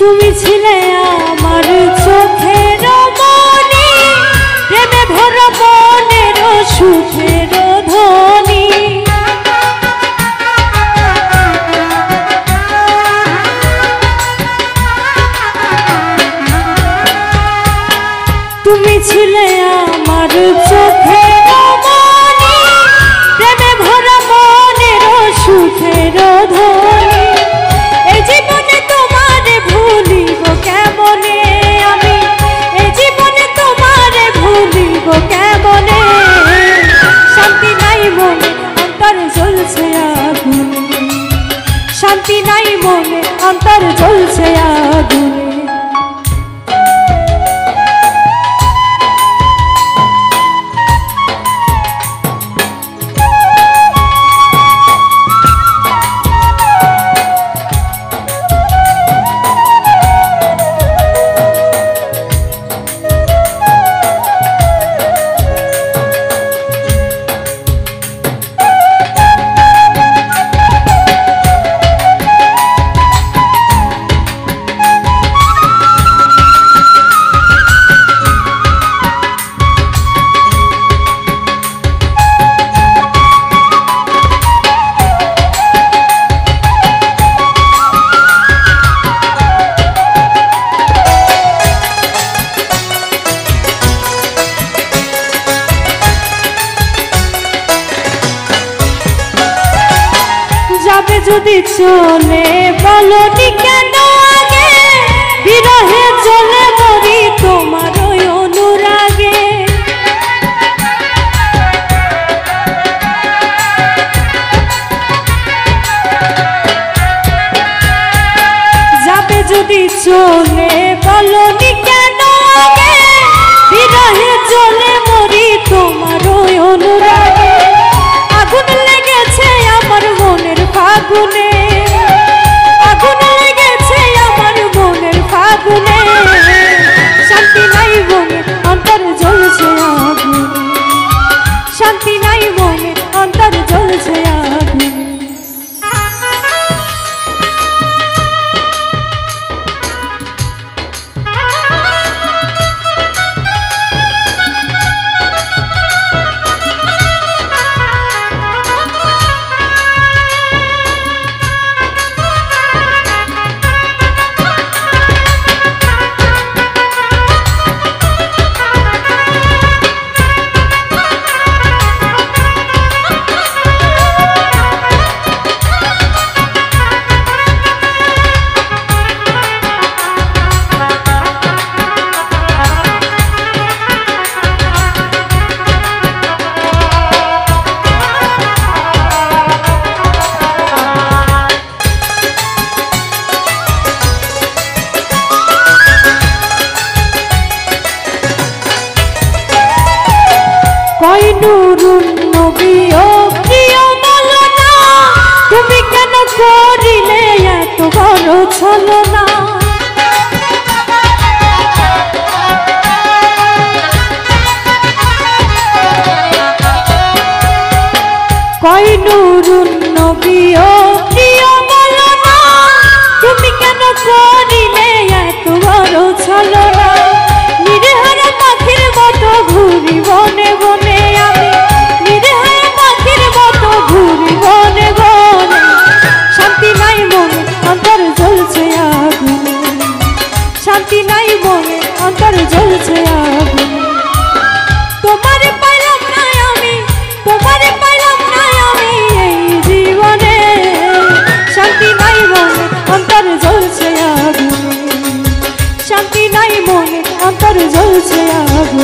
তুমি ছিলে আমার চোখের মনি, প্রেমে ভরা মনের সুখের ধ্বনি। তুমি ছিলে আমার চোখের মনি, প্রেমে ভরা মনের সুখের ধ্বনি। এই জীবনে তোমারে ভুলিব কেমনে আমি, এই জীবনে তোমারে ভুলিব কেমনে। শান্তি নাই মনে অন্তর জ্বলছে আগুন, শান্তি নাই মনে অন্তর জ্বলছে আগুন। যদি চলে বলনি কেন আগে, বিরহে চলে মরি তোমার ওই অনুরাগে। যাবে যদি চলে বলনি কেন আগে, বিরহে চলে মরি তোমার ওই অনুরাগে। আগুন লেগেছে আমার মনের ফাগুনে, আগুন লেগেছে আমার মনের ফাগুনে। শান্তি নাই মনে অন্তর জ্বলছে আগুন, শান্তি নাই মনে অন্তর জ্বলছে আগুন। কই নুরুন নবী ও প্রিয় বলো না, তুমি কেন করিলে এত বড় ছলনা। কই নুরুন নবী ও প্রিয় বলো না, তুমি কেন করিলে এত বড় ছলনা। নিরীহর পাখির মতো ঘুরি বনে বনে আমি, নিরীহর পাখির মতো ঘুরি বনে বনে। শান্তি নাই মনে অন্তর জ্বলছে আগুন, শান্তি নাই মনে অন্তর জ্বলছে আগুন। তোমারে পাইলাম না আমি, তোমারে পাইলাম না আমি এই জীবনে। শান্তি নাই মনে অন্তর জ্বলছে আগুন, শান্তি নাই মনে অন্তর জ্বলছে আগুন।